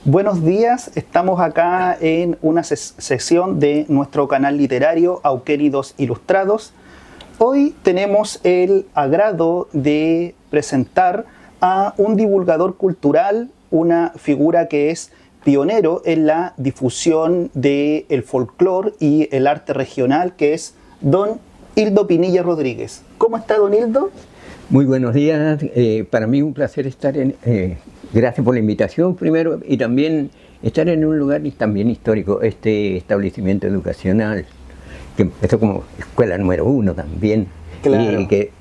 Buenos días, estamos acá en una sesión de nuestro canal literario Auquénidos Ilustrados. Hoy tenemos el agrado de presentar a un divulgador cultural, una figura que es pionero en la difusión del folclore y el arte regional, que es don Hildo Pinilla Rodríguez. ¿Cómo está, don Hildo? Muy buenos días, para mí un placer estar gracias por la invitación primero y también estar en un lugar también histórico, este establecimiento educacional que empezó como escuela número 1 también, Claro. y que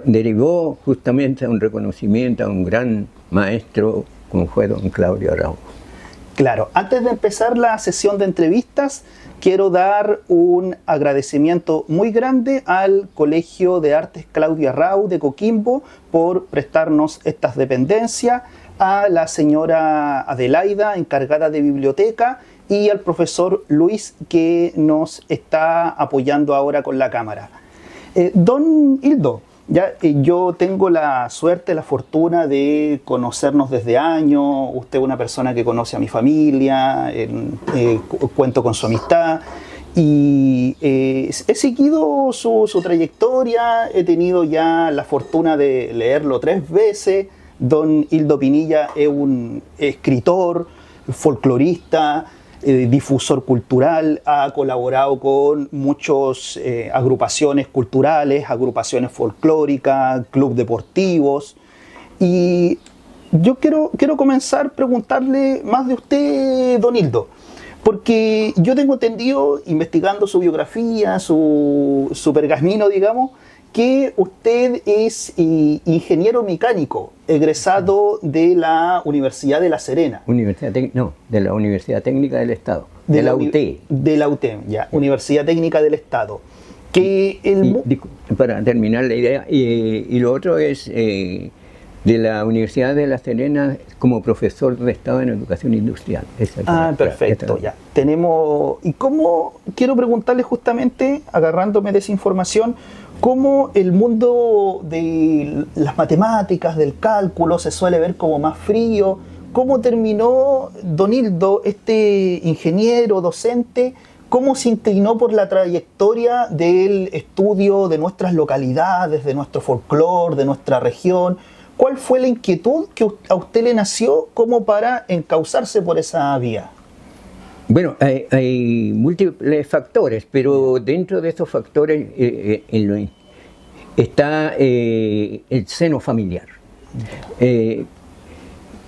derivó justamente a un reconocimiento a un gran maestro como fue don Claudio Arrau. Claro, antes de empezar la sesión de entrevistas, quiero dar un agradecimiento muy grande al Colegio de Artes Claudio Arrau de Coquimbo por prestarnos estas dependencias, a la señora Adelaida, encargada de biblioteca, y al profesor Luis, que nos está apoyando ahora con la cámara. Don Hildo, yo tengo la suerte, la fortuna de conocernos desde años. Usted es una persona que conoce a mi familia, cuento con su amistad y he seguido su trayectoria. He tenido ya la fortuna de leerlo 3 veces. Don Hildo Pinilla es un escritor, folclorista, difusor cultural, ha colaborado con muchas agrupaciones culturales, agrupaciones folclóricas, clubes deportivos. Y yo quiero comenzar preguntarle más de usted, don Hildo, porque yo tengo entendido, investigando su biografía, su pergamino, digamos, que usted es ingeniero mecánico, egresado de la Universidad de La Serena. De la Universidad Técnica del Estado, de la UTE. De la UTE, ya, Universidad Técnica del Estado. Para terminar la idea, y lo otro es de la Universidad de La Serena como profesor de Estado en Educación Industrial. Perfecto, ya. Y cómo, quiero preguntarle justamente, agarrándome de esa información, cómo el mundo de las matemáticas, del cálculo, se suele ver como más frío. ¿Cómo terminó don Hildo, este ingeniero, docente? ¿Cómo se inclinó por la trayectoria del estudio de nuestras localidades, de nuestro folclore, de nuestra región? ¿Cuál fue la inquietud que a usted le nació como para encauzarse por esa vía? Bueno, hay múltiples factores, pero dentro de esos factores está el seno familiar.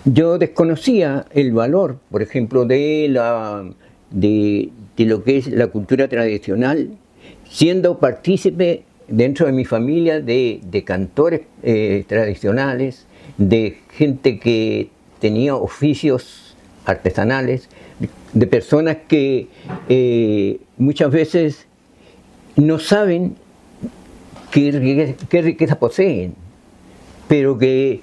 Yo desconocía el valor, por ejemplo, de lo que es la cultura tradicional, siendo partícipe dentro de mi familia de cantores tradicionales, de gente que tenía oficios artesanales, de personas que muchas veces no saben qué riqueza poseen, pero que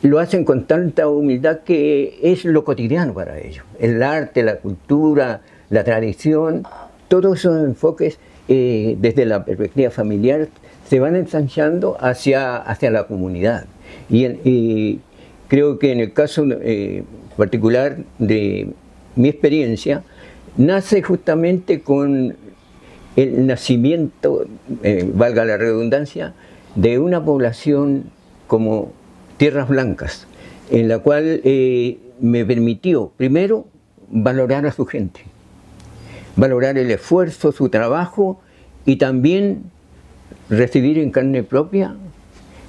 lo hacen con tanta humildad que es lo cotidiano para ellos. El arte, la cultura, la tradición, todos esos enfoques desde la perspectiva familiar se van ensanchando hacia la comunidad. Y creo que en el caso particular de mi experiencia, nace justamente con el nacimiento, valga la redundancia, de una población como Tierras Blancas, en la cual me permitió, primero, valorar a su gente, valorar el esfuerzo, su trabajo, y también recibir en carne propia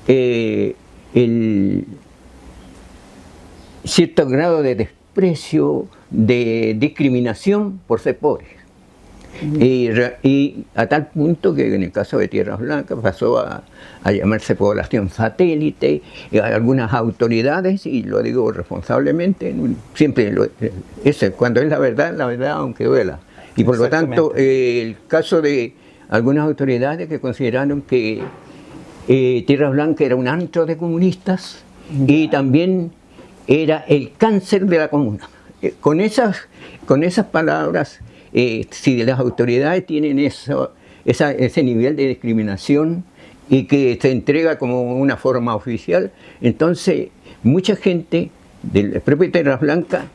el cierto grado de desprecio, de discriminación por ser pobres. Y a tal punto que en el caso de Tierras Blancas pasó a llamarse población satélite, y algunas autoridades, y lo digo responsablemente, siempre cuando es la verdad aunque duela. Y por lo tanto, el caso de algunas autoridades que consideraron que Tierras Blancas era un antro de comunistas y también era el cáncer de la comuna. Con esas palabras, si las autoridades tienen ese nivel de discriminación y que se entrega como una forma oficial, entonces mucha gente del propio Tierras Blancas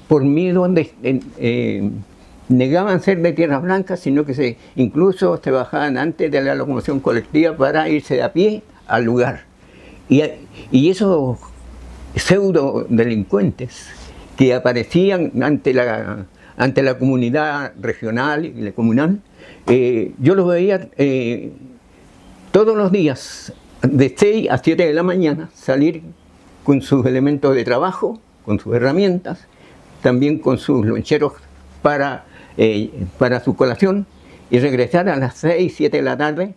por miedo negaban ser de Tierras Blancas, sino que incluso se bajaban antes de la locomoción colectiva para irse a pie al lugar. Y esos pseudo delincuentes que aparecían ante la comunidad regional y la comunal, yo los veía todos los días, de 6 a 7 de la mañana, salir con sus elementos de trabajo, con sus herramientas, también con sus loncheros para su colación, y regresar a las 6, 7 de la tarde,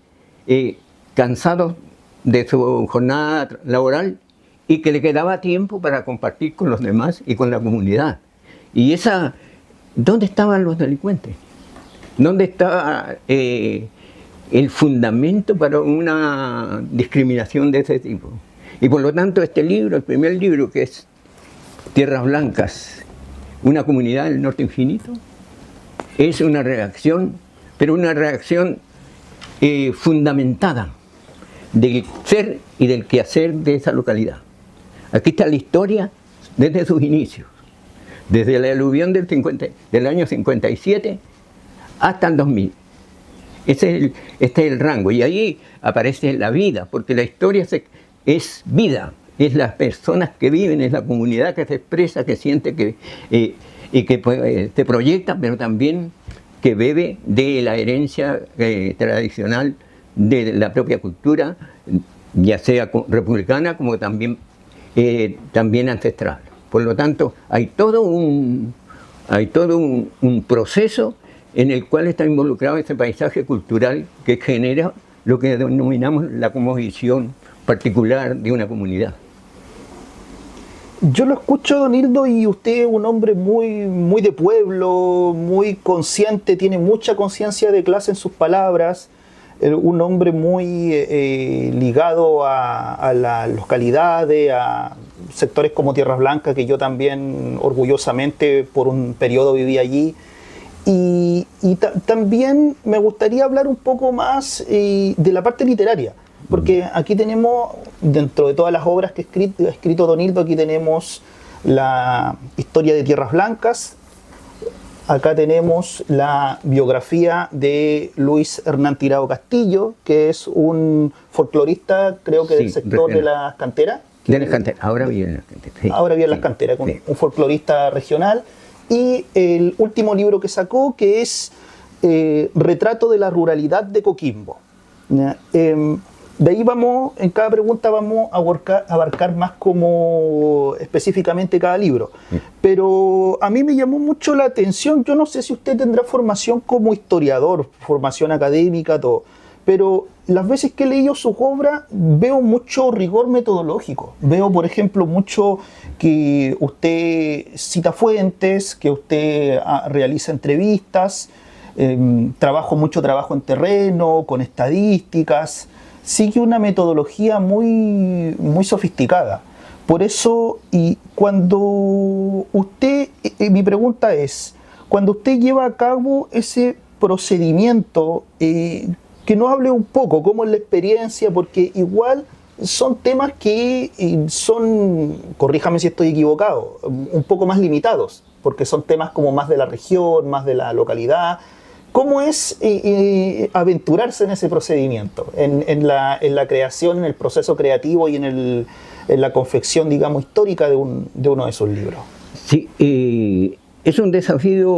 cansados de su jornada laboral, y que le quedaba tiempo para compartir con los demás y con la comunidad. Y ¿dónde estaban los delincuentes? ¿Dónde estaba el fundamento para una discriminación de ese tipo? Y por lo tanto este libro, el primer libro, que es Tierras Blancas, una comunidad del norte infinito, es una reacción, pero una reacción fundamentada del ser y del quehacer de esa localidad. Aquí está la historia desde sus inicios, desde la aluvión del año 57 hasta el 2000. Este es el rango, y ahí aparece la vida, porque la historia es vida, es las personas que viven, es la comunidad que se expresa, que siente y que se proyecta, pero también que bebe de la herencia tradicional de la propia cultura, ya sea republicana como también ancestral. Por lo tanto, hay todo un proceso en el cual está involucrado ese paisaje cultural que genera lo que denominamos la cosmovisión particular de una comunidad. Yo lo escucho, don Hildo, y usted es un hombre muy de pueblo, muy consciente, tiene mucha conciencia de clase en sus palabras, un hombre muy ligado a las localidades, a sectores como Tierras Blancas, que yo también orgullosamente por un periodo viví allí. Y también me gustaría hablar un poco más de la parte literaria, porque aquí tenemos, dentro de todas las obras que ha escrito don Hildo, aquí tenemos la historia de Tierras Blancas, acá tenemos la biografía de Luis Hernán Tirado Castillo, que es un folclorista, creo que del sector de las canteras. De las canteras, ahora vive en las canteras. Sí. Ahora vive en las canteras, un folclorista regional. Y el último libro que sacó, que es Retrato de la ruralidad de Coquimbo. De ahí en cada pregunta vamos a abarcar más como específicamente cada libro. Pero a mí me llamó mucho la atención, yo no sé si usted tendrá formación como historiador, formación académica, todo, pero las veces que he leído sus obras veo mucho rigor metodológico. Veo, por ejemplo, mucho que usted cita fuentes, que usted realiza entrevistas, mucho trabajo en terreno, con estadísticas. Sigue una metodología muy sofisticada. Por eso, y cuando usted, mi pregunta es, cuando usted lleva a cabo ese procedimiento, que nos hable un poco cómo es la experiencia, porque igual son temas que son, corríjame si estoy equivocado, un poco más limitados, porque son temas como más de la región, más de la localidad. ¿Cómo es aventurarse en ese procedimiento, en la creación, en el proceso creativo y en la confección, digamos, histórica de uno de esos libros? Sí, es un desafío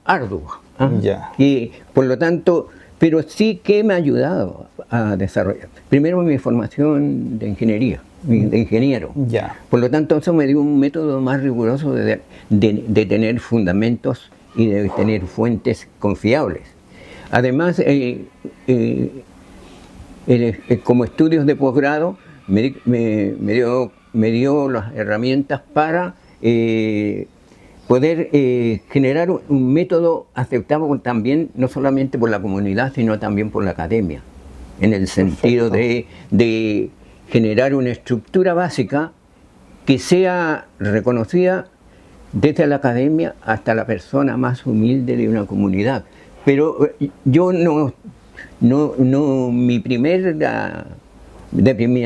arduo. Ya. Y por lo tanto, pero sí que me ha ayudado a desarrollar. Primero mi formación de ingeniería, de ingeniero. Ya. Por lo tanto, eso me dio un método más riguroso de tener fundamentos y de tener fuentes confiables. Además, como estudios de posgrado, me dio las herramientas para poder generar un método aceptado también, no solamente por la comunidad, sino también por la academia, en el sentido de generar una estructura básica que sea reconocida desde la academia hasta la persona más humilde de una comunidad. Pero yo mi primer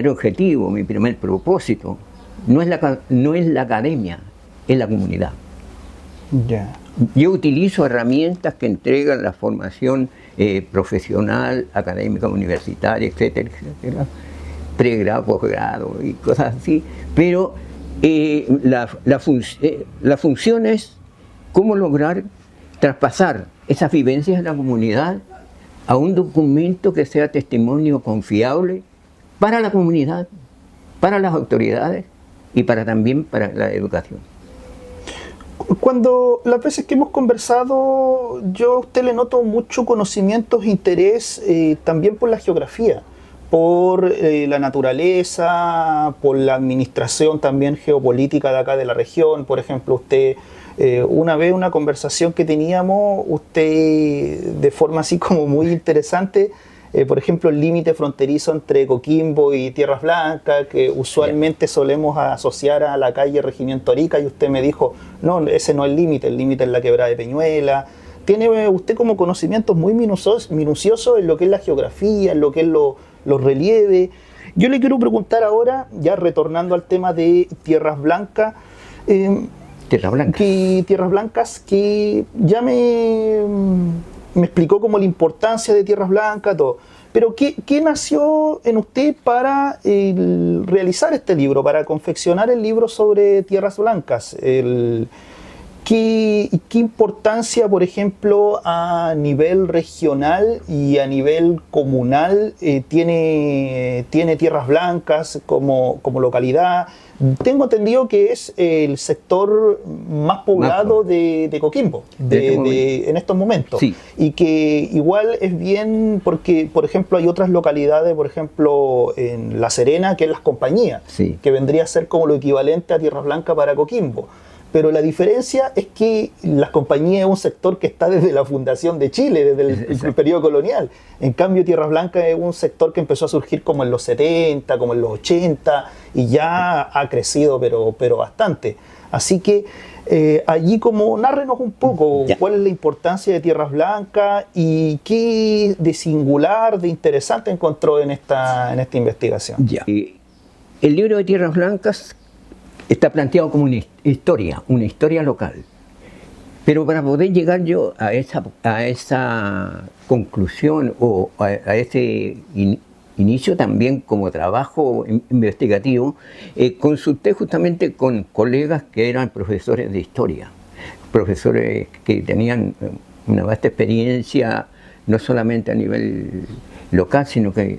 objetivo, mi primer propósito, no es la academia, es la comunidad. Ya. Yo utilizo herramientas que entregan la formación profesional, académica, universitaria, etcétera, etcétera, pregrado, posgrado y cosas así, pero la función es cómo lograr traspasar esas vivencias de la comunidad a un documento que sea testimonio confiable para la comunidad, para las autoridades y también para la educación. Cuando las veces que hemos conversado, yo a usted le noto mucho conocimientos, interés también por la geografía, por la naturaleza, por la administración también geopolítica de acá de la región. Por ejemplo, usted, una vez una conversación que teníamos, usted de forma así como muy interesante, por ejemplo, el límite fronterizo entre Coquimbo y Tierras Blancas, que usualmente solemos asociar a la calle Regimiento Arica, y usted me dijo, no, ese no es el límite es la quebrada de Peñuela. Tiene usted como conocimientos muy minuciosos en lo que es la geografía, en lo que es los relieves. Yo le quiero preguntar ahora, ya retornando al tema de Tierras Blancas, Tierras Blancas, que ya me explicó como la importancia de Tierras Blancas, todo. Pero ¿qué nació en usted para realizar este libro, para confeccionar el libro sobre Tierras Blancas? ¿Qué importancia, por ejemplo, a nivel regional y a nivel comunal tiene Tierras Blancas como localidad? Tengo entendido que es el sector más poblado de Coquimbo en estos momentos. Sí. Y que igual es bien porque, por ejemplo, hay otras localidades, por ejemplo, en La Serena, que es Las Compañías, Sí. que vendría a ser como lo equivalente a Tierras Blancas para Coquimbo. Pero la diferencia es que Las Compañías es un sector que está desde la fundación de Chile, desde el periodo colonial. En cambio, Tierras Blancas es un sector que empezó a surgir como en los 70, como en los 80, y ya ha crecido, pero bastante. Así que allí como nárrenos un poco cuál es la importancia de Tierras Blancas y qué de singular, de interesante encontró en esta investigación. Ya. El libro de Tierras Blancas está planteado como una historia local. Pero para poder llegar yo a esa conclusión o a ese inicio también como trabajo investigativo, consulté justamente con colegas que eran profesores de historia, profesores que tenían una vasta experiencia no solamente a nivel local, sino que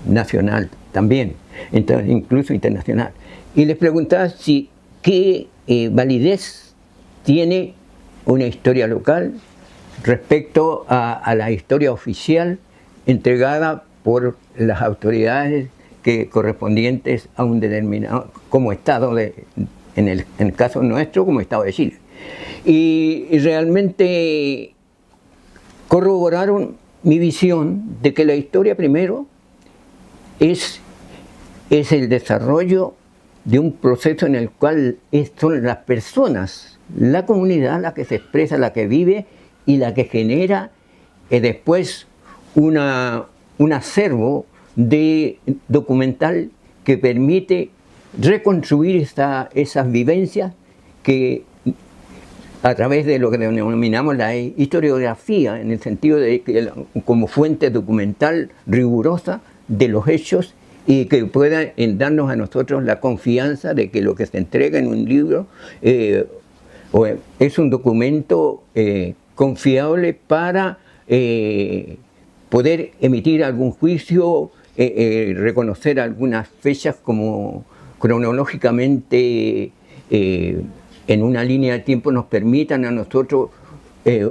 nacional también, entonces, incluso internacional. Y les preguntaba qué validez tiene una historia local respecto a la historia oficial entregada por las autoridades correspondientes a un determinado, como Estado, en el caso nuestro, como Estado de Chile. Y realmente corroboraron mi visión de que la historia primero es el desarrollo de un proceso en el cual son las personas, la comunidad la que se expresa, la que vive y la que genera después un acervo de documental que permite reconstruir esas vivencias que a través de lo que denominamos la historiografía, en el sentido de que como fuente documental rigurosa de los hechos y que pueda darnos a nosotros la confianza de que lo que se entrega en un libro es un documento confiable para poder emitir algún juicio, reconocer algunas fechas como cronológicamente en una línea de tiempo nos permitan a nosotros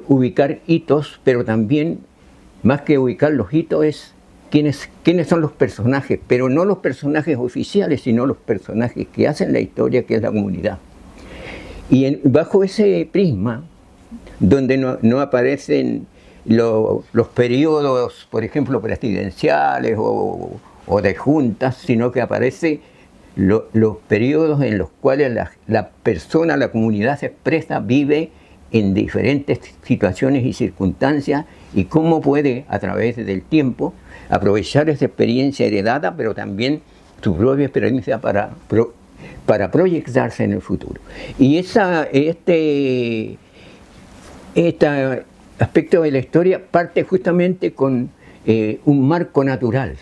ubicar hitos, pero también más que ubicar los hitos es quiénes son los personajes, pero no los personajes oficiales, sino los personajes que hacen la historia, que es la comunidad. Y bajo ese prisma, donde no aparecen los periodos, por ejemplo, presidenciales o de juntas, sino que aparecen los periodos en los cuales la persona, la comunidad se expresa, vive en diferentes situaciones y circunstancias, y cómo puede, a través del tiempo, aprovechar esa experiencia heredada, pero también su propia experiencia para para proyectarse en el futuro. Y este aspecto de la historia parte justamente con un marco natural.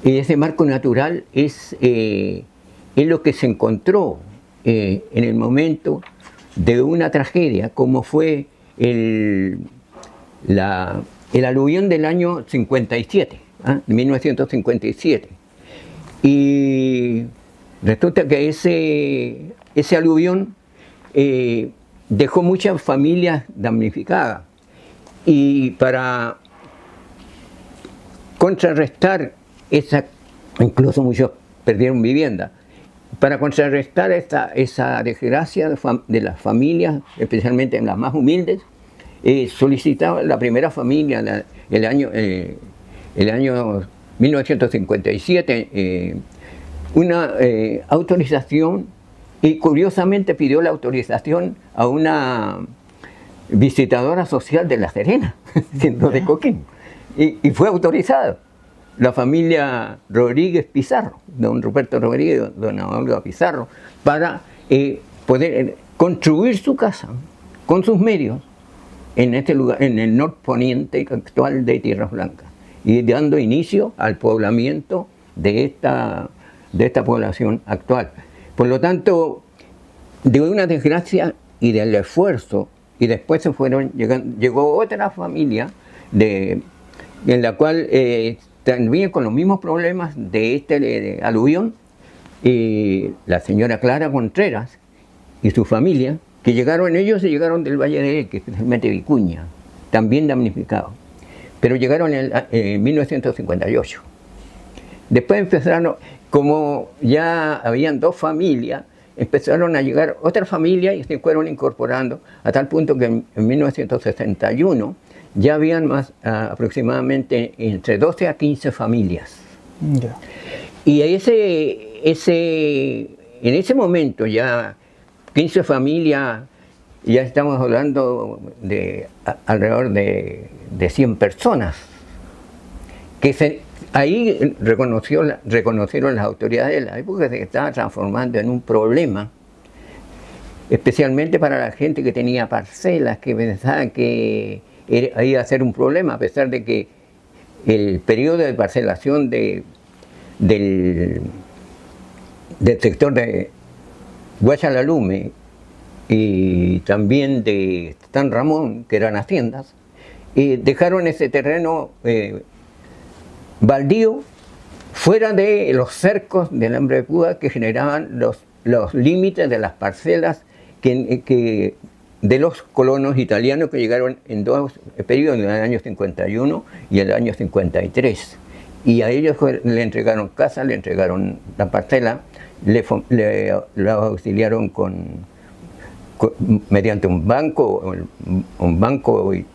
Y ese marco natural es lo que se encontró en el momento de una tragedia, como fue el aluvión del año 57, 1957. Y resulta que ese aluvión dejó muchas familias damnificadas. Y para contrarrestar incluso muchos perdieron vivienda, para contrarrestar esa desgracia de las familias, especialmente en las más humildes, solicitaba la primera familia, el año 1957, una autorización, y curiosamente pidió la autorización a una visitadora social de La Serena, siendo de Coquimbo, y fue autorizado. La familia Rodríguez Pizarro, don Ruperto Rodríguez, don Olga Pizarro, para poder construir su casa con sus medios en este lugar, en el norponiente actual de Tierras Blancas, y dando inicio al poblamiento de esta población actual. Por lo tanto, de una desgracia y del esfuerzo, y después llegó otra familia en la cual también con los mismos problemas de aluvión, la señora Clara Contreras y su familia, que ellos llegaron del Valle de Elqui, especialmente Vicuña, también damnificados, pero llegaron en 1958. Después empezaron, como ya habían dos familias, empezaron a llegar otras familias y se fueron incorporando, a tal punto que en 1961 ya habían aproximadamente entre 12 a 15 familias. Yeah. Y en ese momento ya 15 familias, ya estamos hablando de alrededor de 100 personas, que ahí reconocieron las autoridades de la época que se estaba transformando en un problema, especialmente para la gente que tenía parcelas, que pensaban que iba a ser un problema, a pesar de que el periodo de parcelación del sector de Guachalalume y también de San Ramón, que eran haciendas, dejaron ese terreno baldío fuera de los cercos del hambre de púa que generaban los límites de las parcelas de los colonos italianos que llegaron en dos periodos, en el año 51 y el año 53. Y a ellos le entregaron casa, le entregaron la parcela, le auxiliaron mediante un banco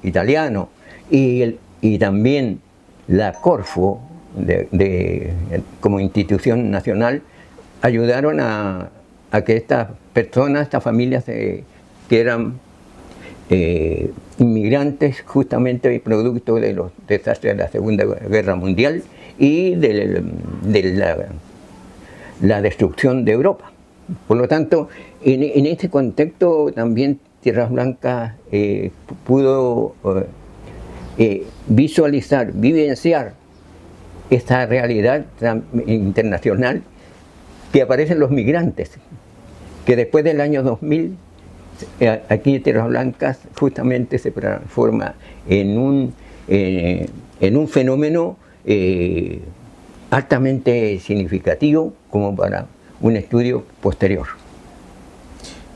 italiano, y también la Corfo, como institución nacional, ayudaron a que estas personas, estas familias que eran inmigrantes justamente producto de los desastres de la Segunda Guerra Mundial y de la destrucción de Europa. Por lo tanto, en este contexto también Tierras Blancas pudo visualizar, vivenciar esta realidad internacional que aparecen los migrantes, que después del año 2000 aquí en Tierras Blancas justamente se transforma en un fenómeno altamente significativo como para un estudio posterior.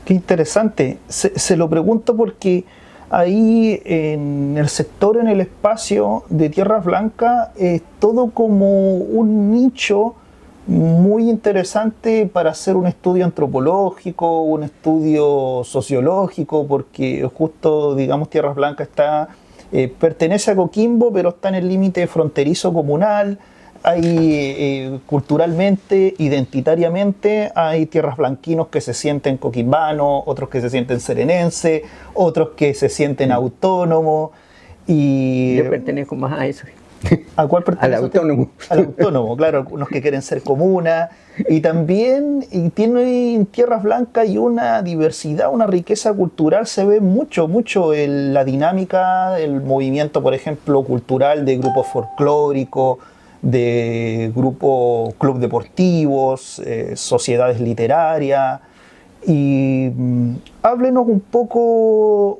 Qué interesante. Se lo pregunto porque ahí en el sector, en el espacio de Tierras Blancas, es todo como un nicho muy interesante para hacer un estudio antropológico, un estudio sociológico, porque justo, digamos, Tierras Blancas pertenece a Coquimbo, pero está en el límite fronterizo comunal. Hay culturalmente, identitariamente, hay tierras blanquinos que se sienten coquimbanos, otros que se sienten serenenses, otros que se sienten autónomos. Yo pertenezco más a eso. ¿A cuál pertenece? Al autónomo. Al autónomo, claro, algunos que quieren ser comuna. Y también tiene en Tierras Blancas y una diversidad, una riqueza cultural, se ve mucho en la dinámica, el movimiento, por ejemplo, cultural de grupos folclóricos, de grupos, club deportivos, sociedades literarias. Y háblenos un poco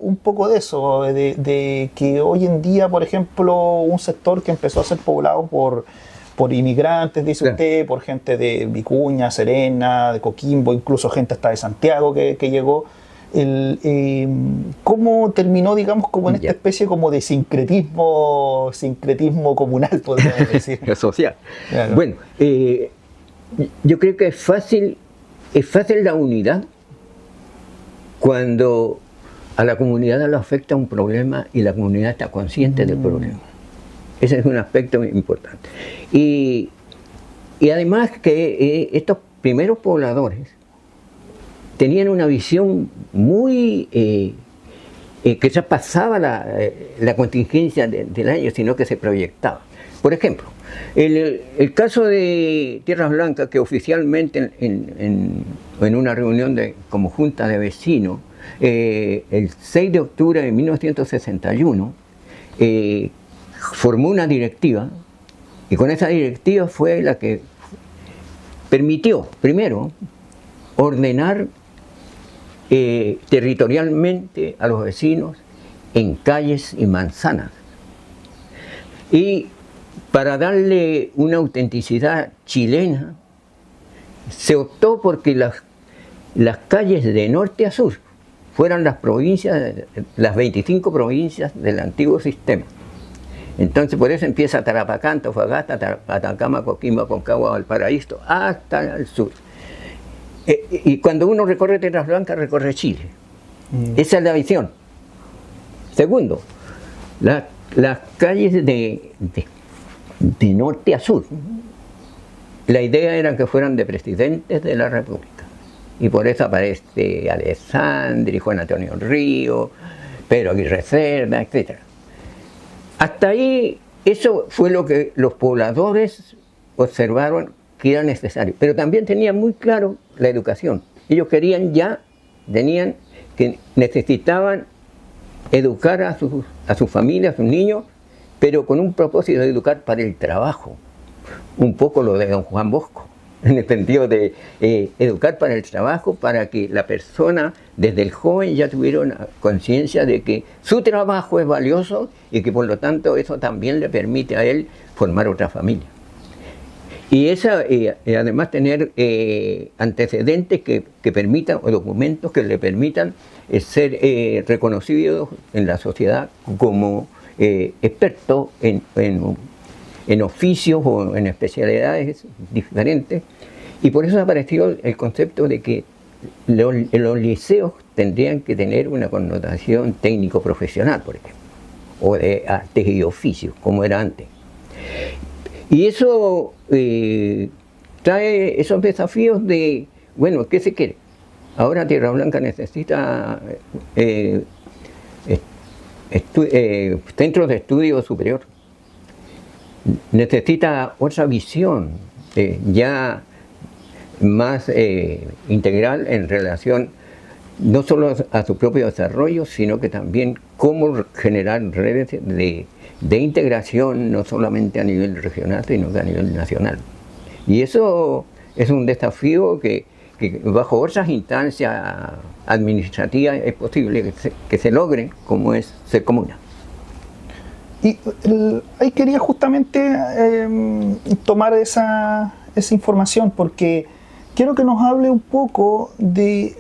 de eso, de que hoy en día, por ejemplo, un sector que empezó a ser poblado por inmigrantes, dice usted, por gente de Vicuña, Serena, de Coquimbo, incluso gente hasta de Santiago que llegó. ¿Cómo terminó, digamos, como en esta especie como de sincretismo comunal, podríamos decir? Social. Claro. Bueno, yo creo que es fácil la unidad cuando a la comunidad le afecta un problema y la comunidad está consciente del problema. Ese es un aspecto importante. Y además que estos primeros pobladores tenían una visión muy que ya pasaba la contingencia del año, sino que se proyectaba. Por ejemplo, el caso de Tierras Blancas, que oficialmente en una reunión como junta de vecinos, el 6 de octubre de 1961, formó una directiva, y con esa directiva fue la que permitió, primero, ordenar territorialmente a los vecinos en calles y manzanas. Y para darle una autenticidad chilena, se optó porque las calles de norte a sur fueran las provincias, las 25 provincias del antiguo sistema. Entonces por eso empieza Tarapacá, Antofagasta, Atacama, Coquimbo, Aconcagua, Valparaíso, hasta el sur. Y cuando uno recorre Tierras Blancas, recorre Chile. Esa es la visión. Segundo, las calles de norte a sur, la idea era que fueran de presidentes de la República. Y por eso aparece Alessandri, Juan Antonio Río, Pedro Aguirre Cerda, etc. Hasta ahí, eso fue lo que los pobladores observaron que era necesario. Pero también tenían muy claro la educación. Ellos tenían que necesitaban educar a sus familias, a sus niños, pero con un propósito de educar para el trabajo. Un poco lo de don Juan Bosco, en el sentido de educar para el trabajo, para que la persona, desde el joven, ya tuviera una conciencia de que su trabajo es valioso y que por lo tanto eso también le permite a él formar otra familia. Y además tener antecedentes que permitan, o documentos que le permitan ser reconocidos en la sociedad como expertos en oficios o en especialidades diferentes. Y por eso apareció el concepto de que los liceos tendrían que tener una connotación técnico-profesional, por ejemplo, o de artes y oficios, como era antes. Y eso trae esos desafíos de, bueno, ¿qué se quiere? Ahora Tierra Blanca necesita centros de estudio superior. Necesita otra visión ya más integral en relación no solo a su propio desarrollo, sino que también cómo generar redes de integración, no solamente a nivel regional, sino que a nivel nacional. Y eso es un desafío que bajo otras instancias administrativas es posible que se logre, como es ser comuna. Y ahí quería justamente tomar esa información, porque quiero que nos hable un poco de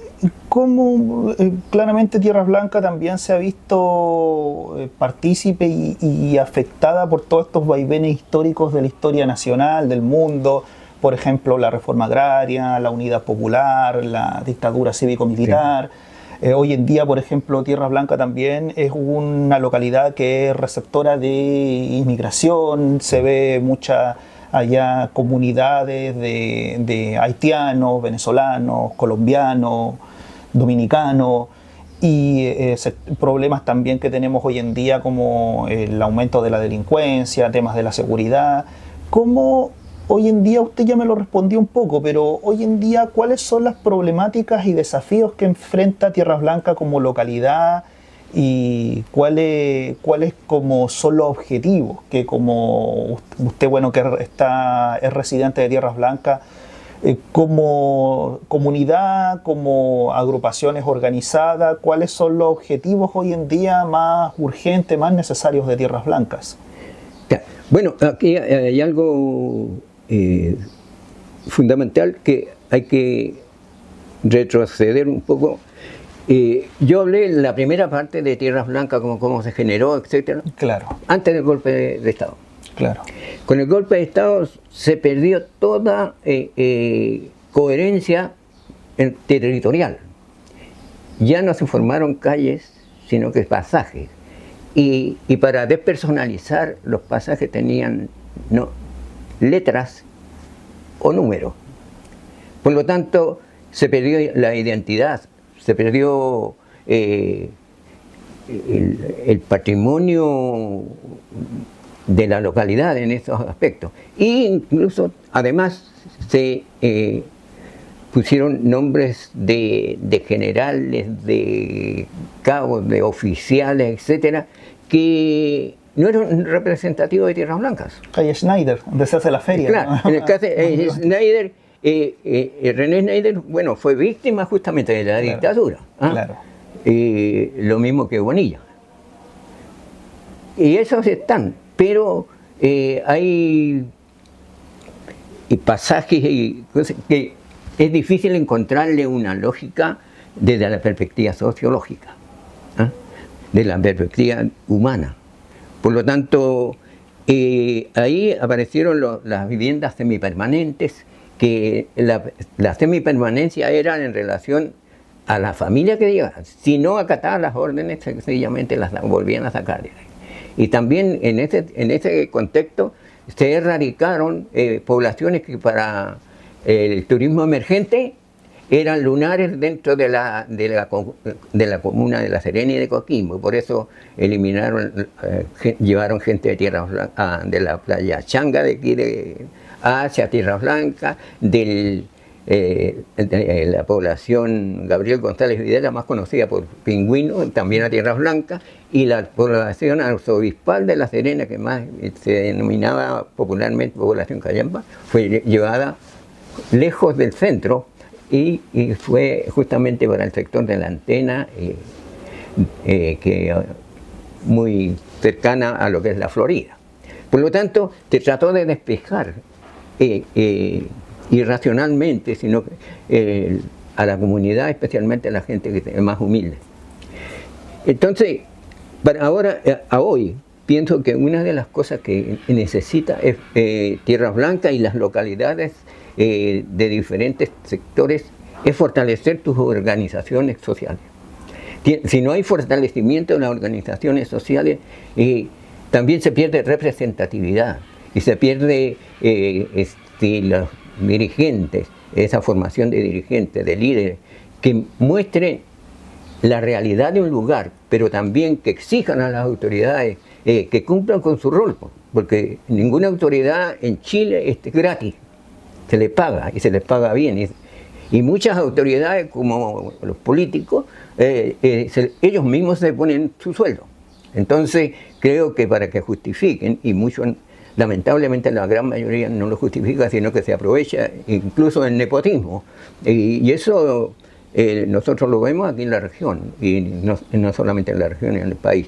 cómo claramente Tierras Blancas también se ha visto partícipe y afectada por todos estos vaivenes históricos de la historia nacional, del mundo, por ejemplo, la reforma agraria, la unidad popular, la dictadura cívico-militar. Sí. Hoy en día, por ejemplo, Tierras Blancas también es una localidad que es receptora de inmigración, se ve mucha allá comunidades de haitianos, venezolanos, colombianos, dominicanos, y problemas también que tenemos hoy en día como el aumento de la delincuencia, temas de la seguridad. ¿Cómo hoy en día, usted ya me lo respondió un poco, pero hoy en día, cuáles son las problemáticas y desafíos que enfrenta Tierras Blancas como localidad y cuáles como son los objetivos que como usted, bueno, que es residente de Tierras Blancas, como comunidad, como agrupaciones organizadas, cuáles son los objetivos hoy en día más urgentes, más necesarios de Tierras Blancas? Bueno, aquí hay algo fundamental que hay que retroceder un poco. Yo hablé en la primera parte de Tierras Blancas, como cómo se generó, etcétera. Claro. Antes del golpe de Estado. Claro. Con el golpe de Estado se perdió toda coherencia territorial. Ya no se formaron calles, sino que pasajes. Y para despersonalizar, los pasajes tenían letras o números. Por lo tanto, se perdió la identidad, se perdió el patrimonio de la localidad en estos aspectos. E incluso, además, se pusieron nombres de generales, de cabos, de oficiales, etcétera, que no eran representativos de Tierras Blancas. Calle Schneider, donde se hace la feria. Claro, ¿no? En el caso de Schneider, René Schneider, bueno, fue víctima justamente de la dictadura. Claro. Lo mismo que Bonilla. Y esos están, pero hay pasajes y cosas que es difícil encontrarle una lógica desde la perspectiva sociológica, de la perspectiva humana. Por lo tanto, ahí aparecieron las viviendas semipermanentes, que la semipermanencia era en relación a la familia que llegaba. Si no acataban las órdenes, sencillamente las volvían a sacar de ahí. Y también en ese contexto se erradicaron poblaciones que para el turismo emergente eran lunares dentro de la comuna de La Serena y de Coquimbo. Por eso eliminaron, llevaron gente de Tierras Blancas, de la playa Changa de aquí hacia Tierras Blancas, de la población Gabriel González Videla, más conocida por Pingüino, también a Tierras Blancas, y la población arzobispal de La Serena, que más se denominaba popularmente población Callampa, fue llevada lejos del centro y fue justamente para el sector de la Antena, que muy cercana a lo que es la Florida. Por lo tanto, se trató de despejar irracionalmente, sino a la comunidad, especialmente a la gente que es más humilde. Entonces, para hoy, pienso que una de las cosas que necesita es Tierras Blancas y las localidades de diferentes sectores es fortalecer tus organizaciones sociales. Si no hay fortalecimiento de las organizaciones sociales, también se pierde representatividad y se pierde los dirigentes, esa formación de dirigentes, de líderes, que muestren la realidad de un lugar, pero también que exijan a las autoridades que cumplan con su rol, porque ninguna autoridad en Chile es gratis, se les paga y se les paga bien. Y muchas autoridades, como los políticos, ellos mismos se ponen su sueldo. Entonces, creo que para que justifiquen, y muchos, lamentablemente la gran mayoría no lo justifica, sino que se aprovecha incluso el nepotismo. Y eso nosotros lo vemos aquí en la región, y no solamente en la región, en el país.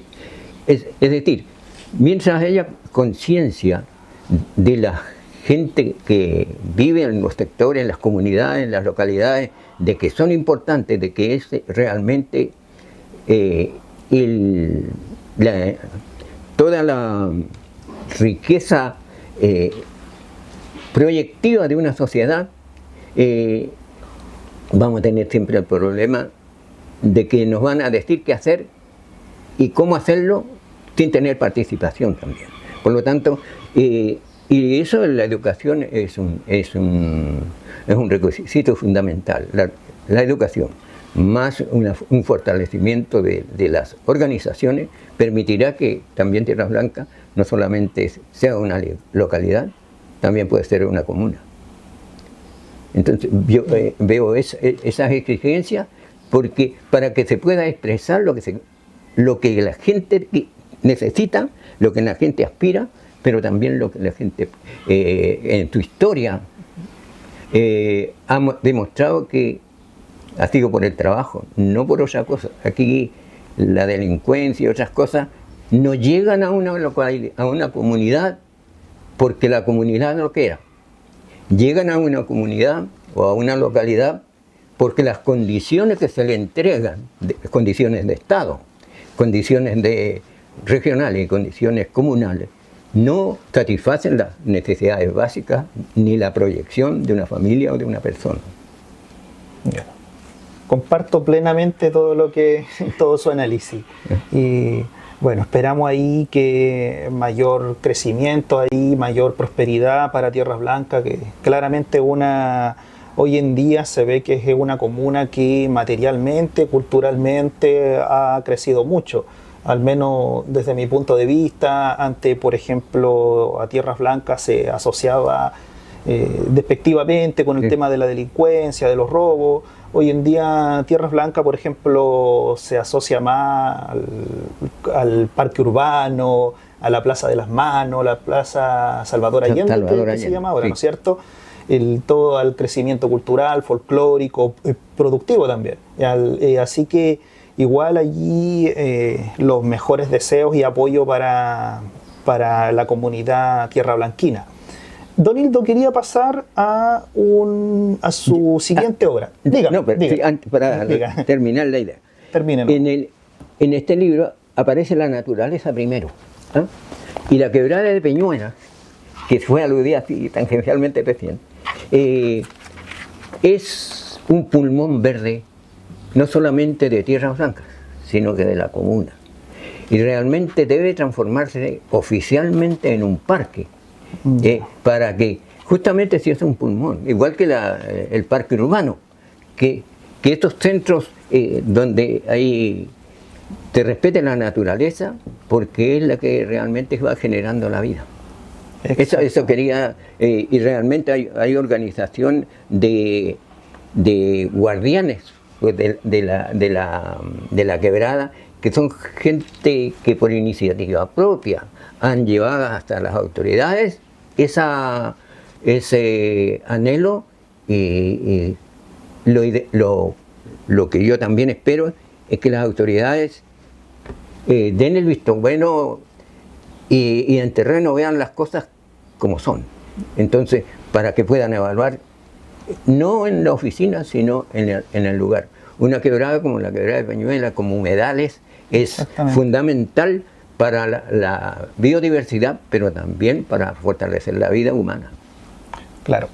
Es decir, mientras haya conciencia de la gente que vive en los sectores, en las comunidades, en las localidades, de que son importantes, de que es realmente toda la riqueza proyectiva de una sociedad, vamos a tener siempre el problema de que nos van a decir qué hacer y cómo hacerlo sin tener participación también. Por lo tanto, y eso en la educación es un requisito fundamental, la educación. más un fortalecimiento de las organizaciones, permitirá que también Tierras Blancas no solamente sea una localidad, también puede ser una comuna. Entonces yo veo esas exigencias, porque para que se pueda expresar lo que la gente necesita, lo que la gente aspira, pero también lo que la gente en tu historia ha demostrado que ha sido por el trabajo, no por otra cosa. Aquí la delincuencia y otras cosas no llegan a una localidad, a una comunidad, porque la comunidad no quiera. Llegan a una comunidad o a una localidad porque las condiciones que se le entregan, condiciones de Estado, condiciones regionales y condiciones comunales, no satisfacen las necesidades básicas ni la proyección de una familia o de una persona. Comparto plenamente todo su análisis. Y bueno, esperamos ahí que mayor crecimiento, mayor prosperidad para Tierras Blancas, que claramente hoy en día se ve que es una comuna que materialmente, culturalmente ha crecido mucho. Al menos desde mi punto de vista, antes, por ejemplo, a Tierras Blancas se asociaba despectivamente con el tema de la delincuencia, de los robos. Hoy en día Tierras Blancas, por ejemplo, se asocia más al parque urbano, a la Plaza de las Manos, la Plaza Salvador Allende, que se llama ahora, sí. ¿No es cierto? Todo al crecimiento cultural, folclórico, productivo también. Así que igual allí los mejores deseos y apoyo para la comunidad tierrablanquina. Don Hildo quería pasar a su siguiente obra. Dígame, para terminar la idea. Termínelo. En este libro aparece la naturaleza primero, ¿eh? Y la quebrada de Peñuela, que fue aludida así tangencialmente recién, es un pulmón verde, no solamente de Tierras Blancas, sino que de la comuna. Y realmente debe transformarse oficialmente en un parque, para que, justamente si es un pulmón, igual que el parque urbano, que estos centros donde te respete la naturaleza, porque es la que realmente va generando la vida. Eso quería, y realmente hay organización de guardianes pues, de la quebrada, que son gente que por iniciativa propia han llevado hasta las autoridades ese anhelo, y lo que yo también espero es que las autoridades den el visto bueno y en terreno vean las cosas como son. Entonces, para que puedan evaluar, no en la oficina, sino en el lugar. Una quebrada como la quebrada de Peñuela, como humedales, es fundamental para la biodiversidad, pero también para fortalecer la vida humana. Claro.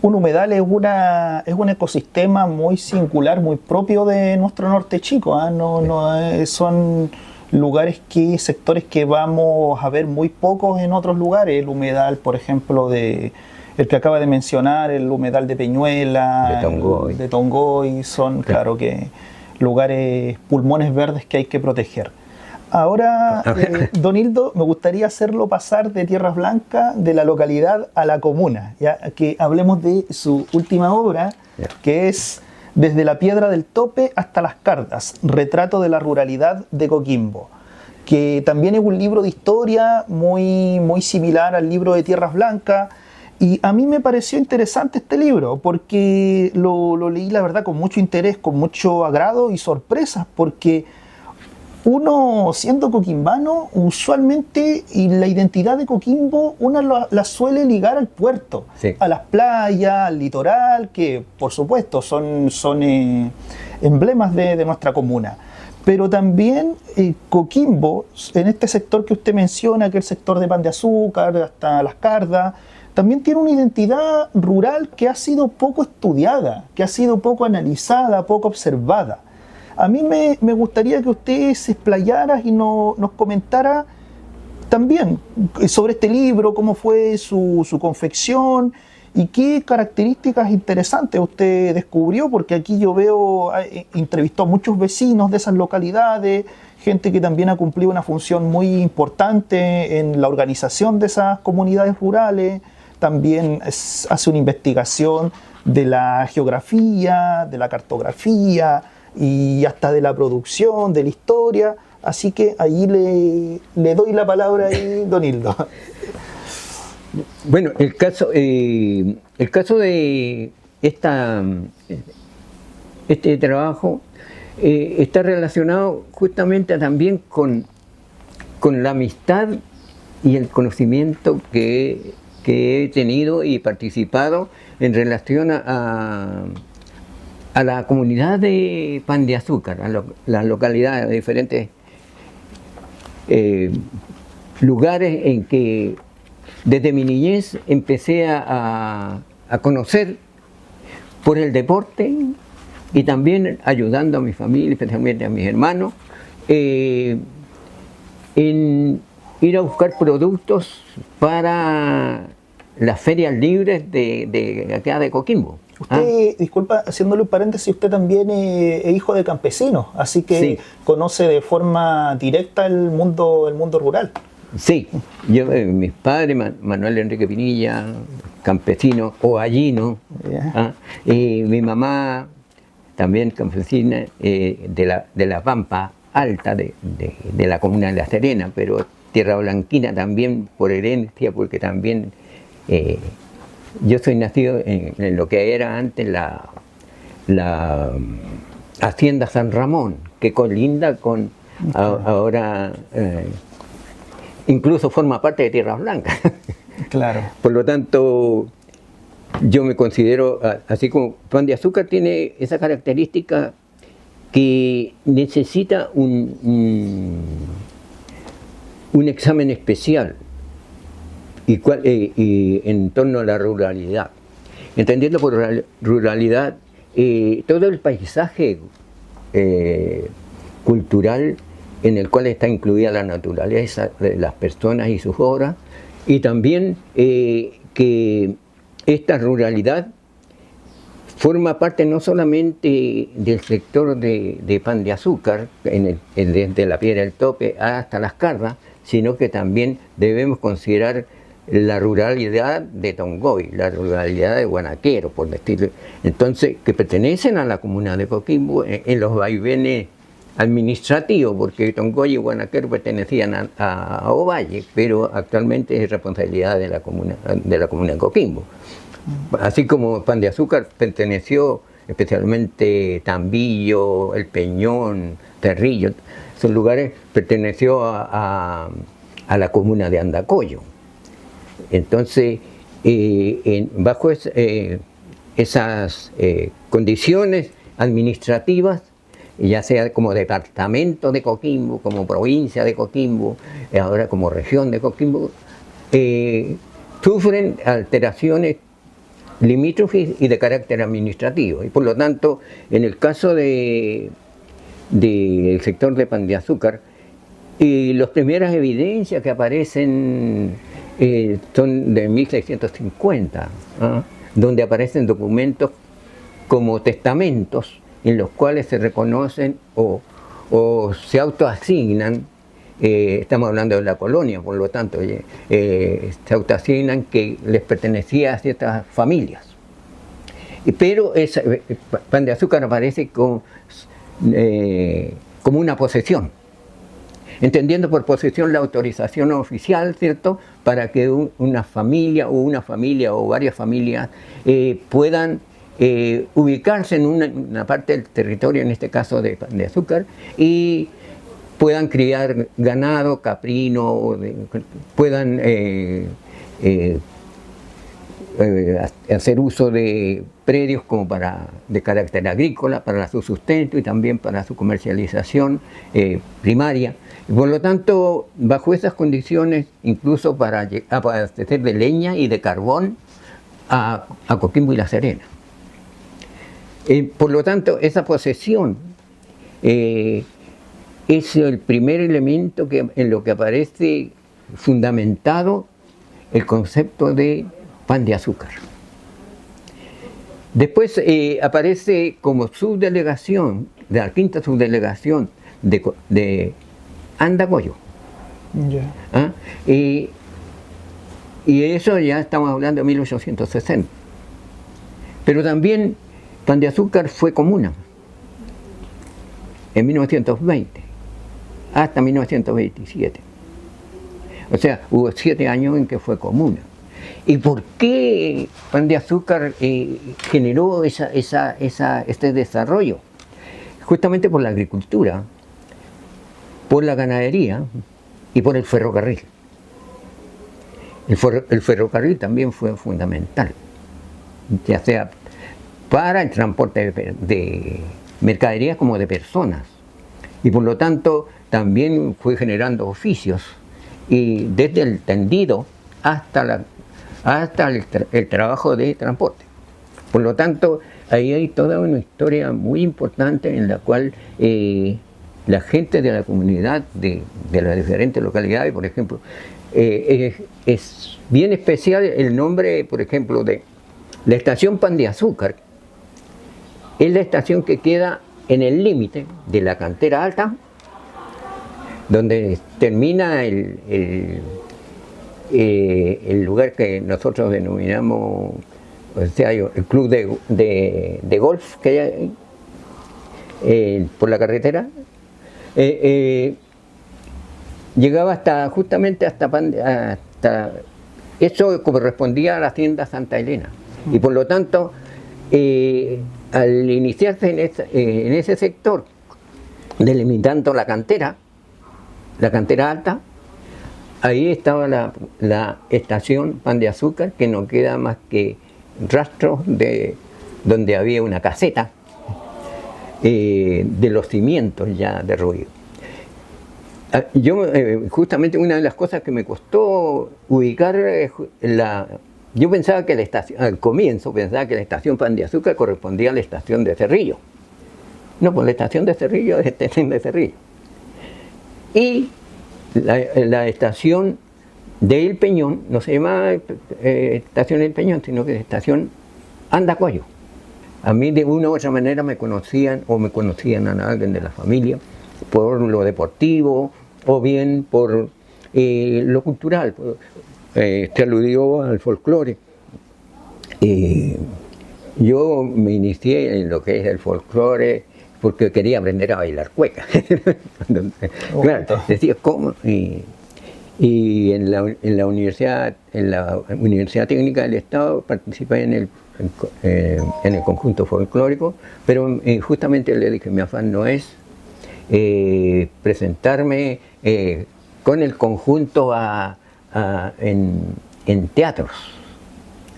Un humedal es un ecosistema muy singular, muy propio de nuestro norte chico. Son sectores que vamos a ver muy pocos en otros lugares. El humedal, por ejemplo, el que acaba de mencionar, el humedal de Peñuela, de Tongoy, son, claro, que lugares, pulmones verdes que hay que proteger. Ahora, don Hildo, me gustaría hacerlo pasar de Tierras Blancas, de la localidad a la comuna, ya que hablemos de su última obra, que es Desde la Piedra del Tope hasta las Cardas, retrato de la ruralidad de Coquimbo, que también es un libro de historia muy, muy similar al libro de Tierras Blancas. Y a mí me pareció interesante este libro porque lo leí, la verdad, con mucho interés, con mucho agrado y sorpresas, porque uno, siendo coquimbano, usualmente, y la identidad de Coquimbo, uno la suele ligar al puerto, sí, a las playas, al litoral, que por supuesto son emblemas de nuestra comuna. Pero también Coquimbo, en este sector que usted menciona, que es el sector de Pan de Azúcar, hasta Las Cardas, también tiene una identidad rural que ha sido poco estudiada, que ha sido poco analizada, poco observada. A mí me gustaría que usted se explayara y nos comentara también sobre este libro, cómo fue su confección ¿Y qué características interesantes usted descubrió? Porque aquí yo veo, entrevistó a muchos vecinos de esas localidades, gente que también ha cumplido una función muy importante en la organización de esas comunidades rurales, también hace una investigación de la geografía, de la cartografía y hasta de la producción, de la historia. Así que ahí le doy la palabra ahí, don Hildo. Bueno, el caso de este trabajo está relacionado justamente también con la amistad y el conocimiento que he tenido y participado en relación a la comunidad de Pan de Azúcar, a las localidades de diferentes lugares en que desde mi niñez empecé a conocer por el deporte y también ayudando a mi familia, especialmente a mis hermanos, en ir a buscar productos para las ferias libres de acá de Coquimbo. Usted, disculpa, haciéndole un paréntesis, usted también es hijo de campesinos, así que sí, conoce de forma directa el mundo rural. Sí, yo, mis padres, Manuel Enrique Pinilla, campesino o gallino, y mi mamá también campesina de la Pampa Alta, de la comuna de La Serena, pero Tierra Blanquina también por herencia, porque también yo soy nacido en lo que era antes la Hacienda San Ramón, que colinda con ahora... incluso forma parte de Tierras Blancas. Claro. Por lo tanto, yo me considero, así como Pan de Azúcar tiene esa característica que necesita un examen especial y en torno a la ruralidad. Entendiendo por ruralidad todo el paisaje cultural en el cual está incluida la naturaleza de las personas y sus obras, y también que esta ruralidad forma parte no solamente del sector de Pan de Azúcar, desde la Piedra del Tope hasta Las Carras, sino que también debemos considerar la ruralidad de Tongoy, la ruralidad de Guanaquero, por decirlo. Entonces, que pertenecen a la comuna de Coquimbo en los vaivenes administrativo, porque Tongoy y Guanaquero pertenecían a Ovalle, pero actualmente es responsabilidad de la comuna de Coquimbo. Así como Pan de Azúcar perteneció especialmente Tambillo, El Peñón, Cerrillo, esos lugares perteneció a la comuna de Andacollo. Entonces, bajo esas condiciones administrativas, ya sea como departamento de Coquimbo, como provincia de Coquimbo, ahora como región de Coquimbo, sufren alteraciones limítrofes y de carácter administrativo. Y por lo tanto, en el caso del sector de Pan de Azúcar, las primeras evidencias que aparecen son de 1650, donde aparecen documentos como testamentos, en los cuales se reconocen o se autoasignan, estamos hablando de la colonia, por lo tanto, se autoasignan que les pertenecía a ciertas familias. Pero Pan de Azúcar aparece como una posesión, entendiendo por posesión la autorización oficial, ¿cierto?, para que una familia o varias familias puedan ubicarse en una parte del territorio, en este caso de Pan de Azúcar, y puedan criar ganado, caprino, puedan hacer uso de predios como de carácter agrícola, para su sustento y también para su comercialización primaria. Por lo tanto, bajo esas condiciones, incluso para abastecer de leña y de carbón a Coquimbo y La Serena. Por lo tanto, esa posesión es el primer elemento en lo que aparece fundamentado el concepto de Pan de Azúcar. Después aparece como subdelegación, de la quinta subdelegación de Andacollo. Ya. ¿Ah? Y eso ya estamos hablando de 1860. Pero también Pan de Azúcar fue comuna en 1920 hasta 1927. O sea, hubo 7 años en que fue comuna. ¿Y por qué Pan de Azúcar generó este desarrollo? Justamente por la agricultura, por la ganadería y por el ferrocarril. El ferrocarril también fue fundamental, ya sea para el transporte de mercaderías como de personas. Y por lo tanto también fue generando oficios, y desde el tendido hasta el trabajo de transporte. Por lo tanto, ahí hay toda una historia muy importante en la cual la gente de la comunidad de las diferentes localidades, por ejemplo, es bien especial el nombre, por ejemplo, de la estación Pan de Azúcar. Es la estación que queda en el límite de la cantera alta, donde termina el lugar que nosotros denominamos, o sea, el club de golf que hay por la carretera. Llegaba justamente hasta eso correspondía a la hacienda Santa Elena, y por lo tanto al iniciarse en ese sector, delimitando la cantera alta, ahí estaba la estación Pan de Azúcar, que no queda más que rastros de donde había una caseta de los cimientos ya derruidos. Yo, justamente una de las cosas que me costó ubicar, yo pensaba que la estación, al comienzo pensaba que la estación Pan de Azúcar correspondía a la estación de Cerrillo. No, pues la estación de Cerrillo es estación de Cerrillo. Y la estación de El Peñón no se llama estación El Peñón, sino que es estación Andacollo. A mí de una u otra manera me conocían a alguien de la familia por lo deportivo o bien por lo cultural. Se aludió al folclore. Yo me inicié en lo que es el folclore porque quería aprender a bailar cueca. Claro, decía cómo. Y en la Universidad Técnica del Estado participé en el conjunto folclórico, pero justamente le dije, mi afán no es presentarme con el conjunto en teatros,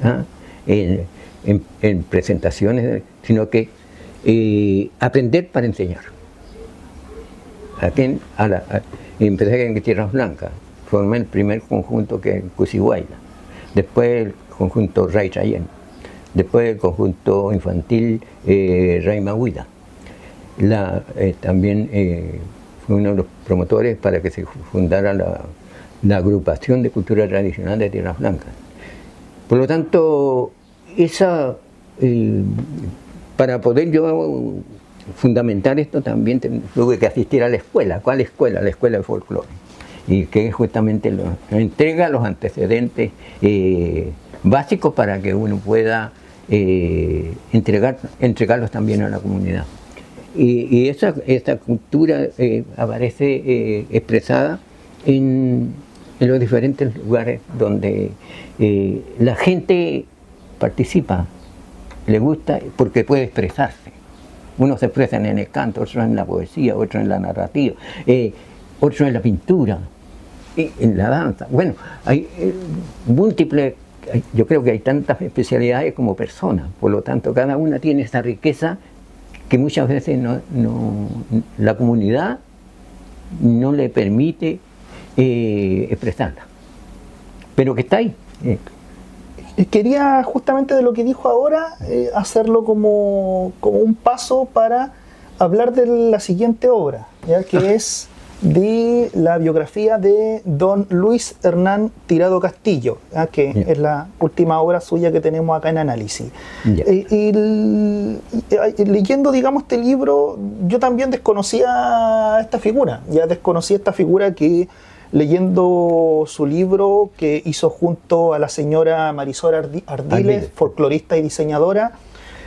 ¿ah? en presentaciones, sino que aprender para enseñar. Empecé en Tierras Blancas, formé el primer conjunto que es Cusihuayla, después el conjunto Ray Chayén, después el conjunto infantil Ray Mahuida. También fue uno de los promotores para que se fundara la agrupación de cultura tradicional de Tierras Blancas. Por lo tanto, para poder yo fundamentar esto también tuve que asistir a la escuela. ¿Cuál escuela? La escuela de folclore. Y que justamente entrega los antecedentes básicos para que uno pueda entregarlos también a la comunidad. Y esa cultura aparece expresada en los diferentes lugares donde la gente participa, le gusta porque puede expresarse. Unos se expresan en el canto, otros en la poesía, otros en la narrativa, otros en la pintura, en la danza. Bueno, hay múltiples, yo creo que hay tantas especialidades como personas, por lo tanto cada una tiene esa riqueza que muchas veces la comunidad no le permite expresarla, pero que está ahí. Quería justamente de lo que dijo ahora hacerlo como un paso para hablar de la siguiente obra, ¿ya? Que es de la biografía de don Luis Hernán Tirado Castillo, que es la última obra suya que tenemos acá en análisis. Leyendo, digamos, este libro, yo también desconocía esta figura, que leyendo su libro que hizo junto a la señora Marisol Ardiles, folclorista y diseñadora,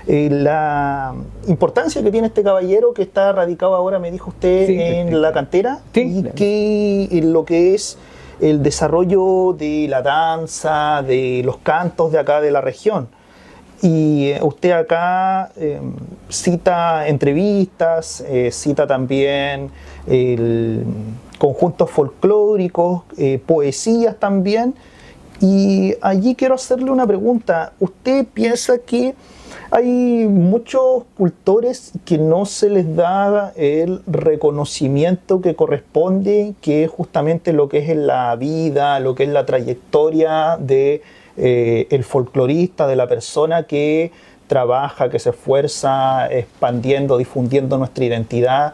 la importancia que tiene este caballero que está radicado ahora, me dijo usted, en la cantera, y que en lo que es el desarrollo de la danza, de los cantos de acá de la región. Y usted acá cita entrevistas, cita también conjuntos folclóricos, poesías también. Y allí quiero hacerle una pregunta. ¿Usted piensa que hay muchos cultores que no se les da el reconocimiento que corresponde, que es justamente lo que es en la vida, lo que es la trayectoria de el folclorista, de la persona que trabaja, que se esfuerza expandiendo, difundiendo nuestra identidad?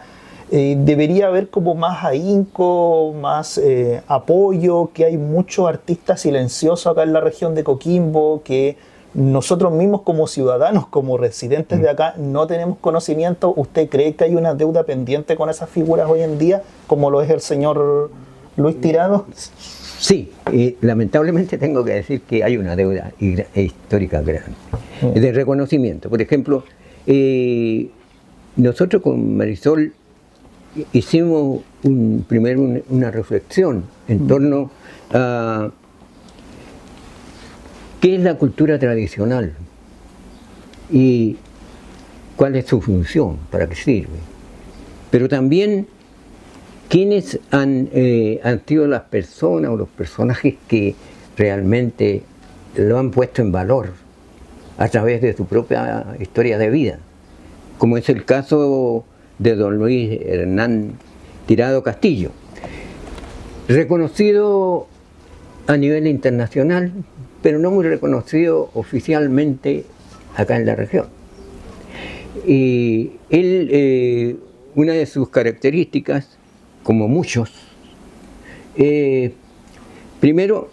Debería haber como más ahínco, más apoyo, que hay muchos artistas silenciosos acá en la región de Coquimbo, que nosotros mismos como ciudadanos, como residentes de acá, no tenemos conocimiento. ¿Usted cree que hay una deuda pendiente con esas figuras hoy en día, como lo es el señor Luis Tirado? Sí, lamentablemente tengo que decir que hay una deuda histórica grande de reconocimiento. Por ejemplo, nosotros con Marisol hicimos primero una reflexión en torno a qué es la cultura tradicional y cuál es su función, para qué sirve. Pero también quiénes han sido las personas o los personajes que realmente lo han puesto en valor a través de su propia historia de vida, como es el caso de don Luis Hernán Tirado Castillo, reconocido a nivel internacional, pero no muy reconocido oficialmente acá en la región. Y él, una de sus características, como muchos, primero,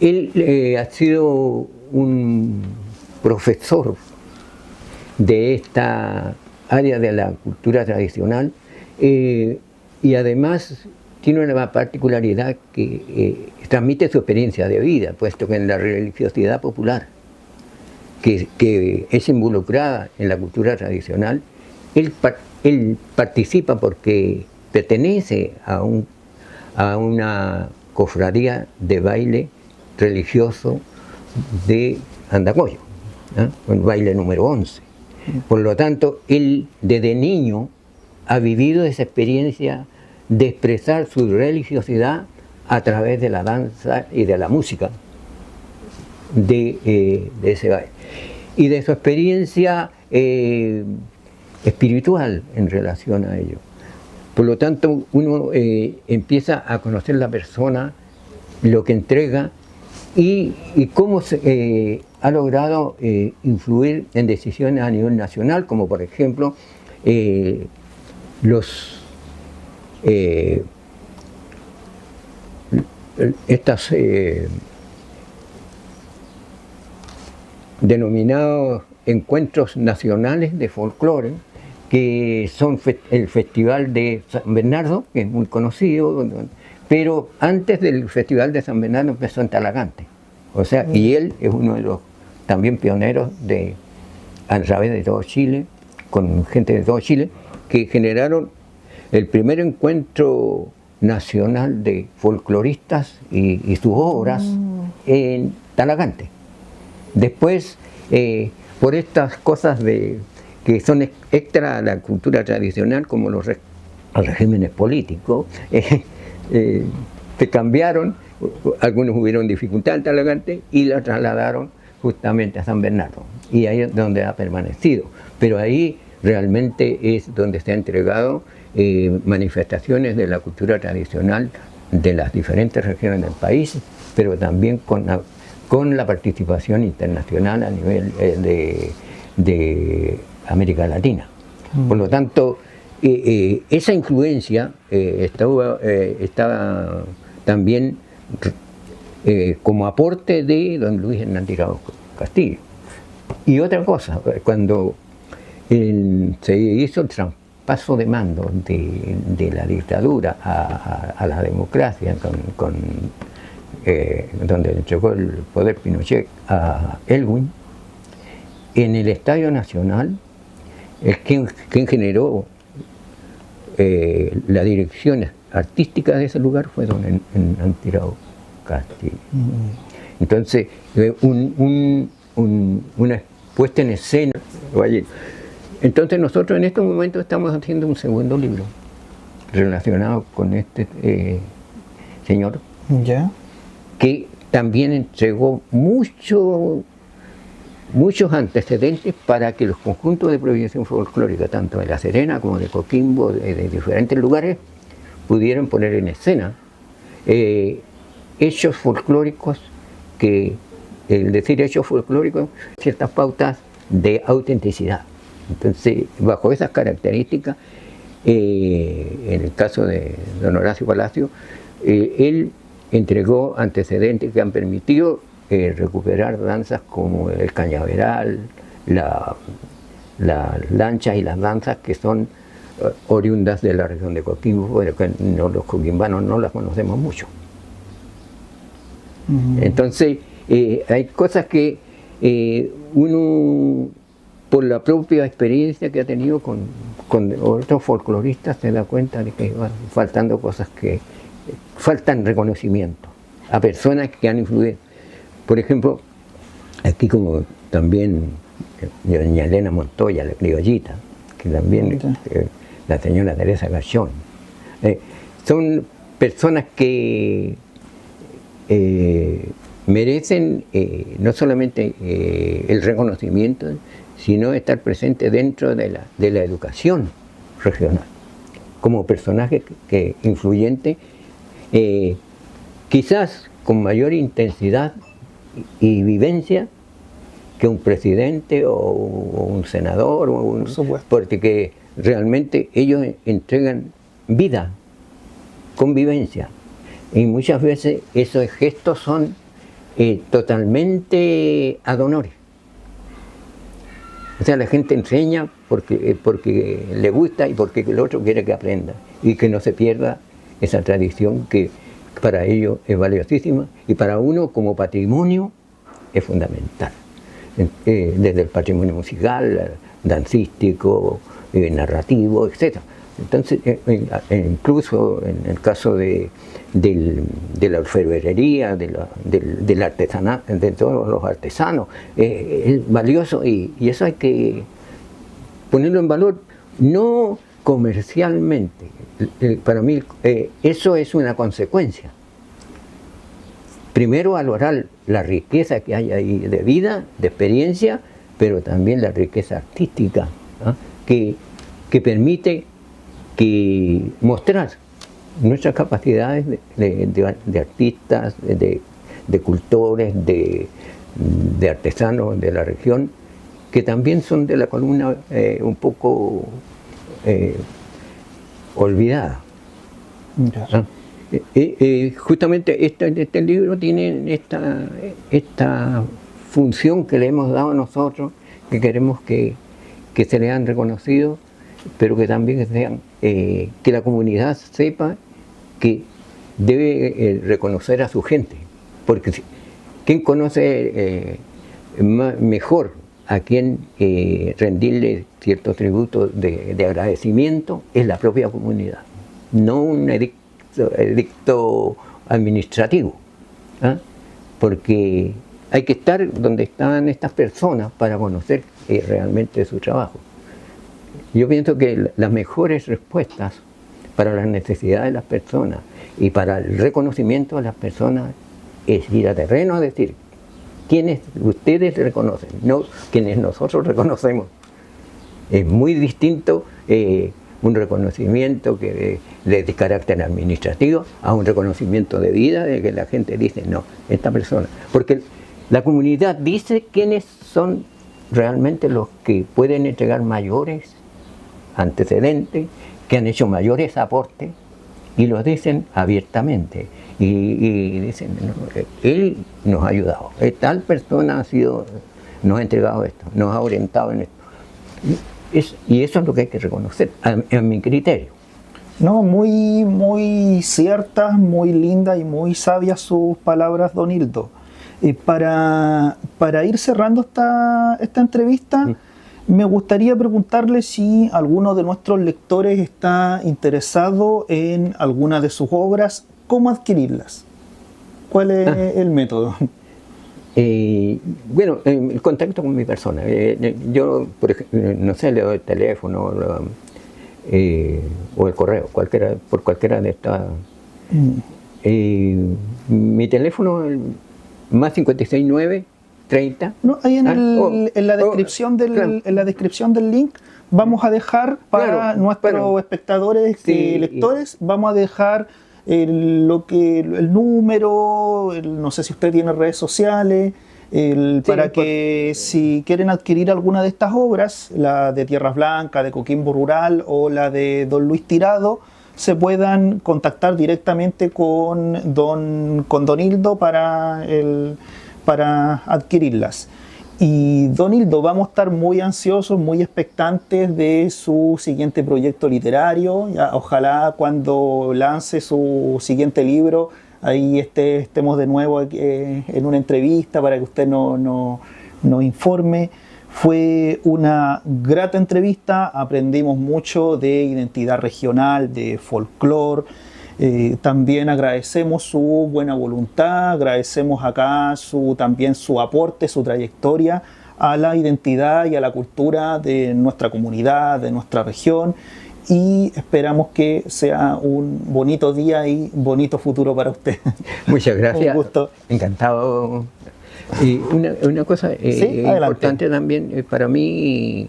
él ha sido un profesor de esta área de la cultura tradicional, y además tiene una particularidad que transmite su experiencia de vida, puesto que en la religiosidad popular que es involucrada en la cultura tradicional, él participa porque pertenece a una cofradía de baile religioso de Andacollo, el baile número 11. Por lo tanto, él desde niño ha vivido esa experiencia de expresar su religiosidad a través de la danza y de la música de ese baile. Y de su experiencia espiritual en relación a ello. Por lo tanto, uno empieza a conocer la persona, lo que entrega y cómo ha logrado influir en decisiones a nivel nacional, como por ejemplo estas denominados encuentros nacionales de folclore, que son el Festival de San Bernardo, que es muy conocido, pero antes del Festival de San Bernardo empezó en Talagante. O sea, y él es uno de los también pioneros a través de todo Chile, con gente de todo Chile, que generaron el primer encuentro nacional de folcloristas y sus obras en Talagante. Después, por estas cosas que son extra a la cultura tradicional, como los regímenes políticos, se cambiaron, algunos hubieron dificultad en Talagante y la trasladaron justamente a San Bernardo, y ahí es donde ha permanecido. Pero ahí realmente es donde se ha entregado manifestaciones de la cultura tradicional de las diferentes regiones del país, pero también con la participación internacional a nivel de América Latina. Por lo tanto, esa influencia estaba también como aporte de don Luis Hernán Tirado Castillo. Y otra cosa, cuando se hizo el traspaso de mando de la dictadura a la democracia, donde entregó el poder Pinochet a Elwin, en el Estadio Nacional, quien generó la dirección artística de ese lugar fue don Hernán Tirado Castillo. Entonces, una puesta en escena. Entonces nosotros en estos momentos estamos haciendo un segundo libro relacionado con este señor, que también entregó muchos antecedentes para que los conjuntos de proyección folclórica, tanto de La Serena como de Coquimbo, de diferentes lugares, pudieran poner en escena hechos folclóricos que, el decir hechos folclóricos, ciertas pautas de autenticidad. Entonces, bajo esas características, en el caso de don Horacio Palacio, él entregó antecedentes que han permitido recuperar danzas como el cañaveral, las lanchas y las danzas que son oriundas de la región de Coquimbo, pero que los coquimbanos no las conocemos mucho. Entonces, hay cosas que uno, por la propia experiencia que ha tenido con otros folcloristas, se da cuenta de que van faltando cosas, que faltan reconocimiento a personas que han influido. Por ejemplo, aquí como también doña Elena Montoya, la criollita, que también la señora Teresa Gachón, son personas que merecen no solamente el reconocimiento, sino estar presentes dentro de la educación regional, como personajes influyentes, quizás con mayor intensidad y vivencia que un presidente o un senador, porque realmente ellos entregan vida, convivencia, y muchas veces esos gestos son totalmente ad honorem. O sea, la gente enseña porque le gusta y porque el otro quiere que aprenda y que no se pierda esa tradición que para ellos es valiosísima y para uno como patrimonio es fundamental. Desde el patrimonio musical, dancístico, narrativo, etc. Entonces, incluso en el caso de la orfebrería, del artesanato, de todos los artesanos, es valioso y eso hay que ponerlo en valor, no comercialmente. Para mí eso es una consecuencia. Primero valorar la riqueza que hay ahí de vida, de experiencia, pero también la riqueza artística, ¿no? que permite mostrar nuestras capacidades de artistas, de cultores, de artesanos de la región, que también son de la columna un poco olvidada. ¿Ah? Justamente este libro tiene esta función que le hemos dado a nosotros, que queremos que se lean reconocidos, pero que también sean, que la comunidad sepa que debe reconocer a su gente, porque quien conoce mejor a quien rendirle cierto tributo de agradecimiento es la propia comunidad, no un edicto administrativo, ¿ah? Porque hay que estar donde están estas personas para conocer realmente su trabajo. Yo pienso que las mejores respuestas para las necesidades de las personas y para el reconocimiento de las personas es ir a terreno a decir quienes ustedes reconocen, no quienes nosotros reconocemos. Es muy distinto un reconocimiento que de carácter administrativo a un reconocimiento de vida, de que la gente dice, no, esta persona, porque la comunidad dice quiénes son realmente los que pueden entregar mayores antecedentes, que han hecho mayores aportes y lo dicen abiertamente. Y dicen, no, él nos ha ayudado, tal persona nos ha entregado esto, nos ha orientado en esto. Y eso es lo que hay que reconocer, en mi criterio. No, muy, muy ciertas, muy lindas y muy sabias sus palabras, don Hildo. Para ir cerrando esta entrevista, me gustaría preguntarle si alguno de nuestros lectores está interesado en alguna de sus obras, ¿cómo adquirirlas? ¿Cuál es el método? Bueno, el contacto con mi persona. Yo, por ejemplo, no sé, le doy el teléfono o el correo, por cualquiera de estas. Mi teléfono es más 569 30. No, ahí en la descripción claro. en la descripción del link vamos a dejar para Claro, nuestros espectadores y lectores, vamos a dejar el número, no sé si usted tiene redes sociales, para que si quieren adquirir alguna de estas obras, la de Tierras Blancas, de Coquimbo Rural o la de don Luis Tirado, se puedan contactar directamente con don Hildo para adquirirlas. Y don Hildo, vamos a estar muy ansiosos, muy expectantes de su siguiente proyecto literario. Ya, ojalá cuando lance su siguiente libro, ahí estemos de nuevo en una entrevista para que usted nos informe. Fue una grata entrevista, aprendimos mucho de identidad regional, de folclore. También agradecemos su buena voluntad, agradecemos acá también su aporte, su trayectoria a la identidad y a la cultura de nuestra comunidad, de nuestra región, y esperamos que sea un bonito día y bonito futuro para usted. Muchas gracias. Un gusto. Encantado. Y una cosa importante también para mí,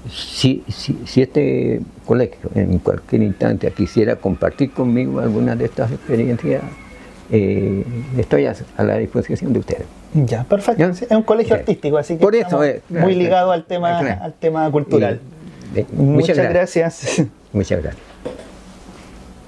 si este colegio en cualquier instante quisiera compartir conmigo alguna de estas experiencias, estoy a la disposición de ustedes. Ya, perfecto. ¿Ya? Es un colegio artístico, así que por eso muy ligado al tema cultural. Muchas gracias. Muchas gracias.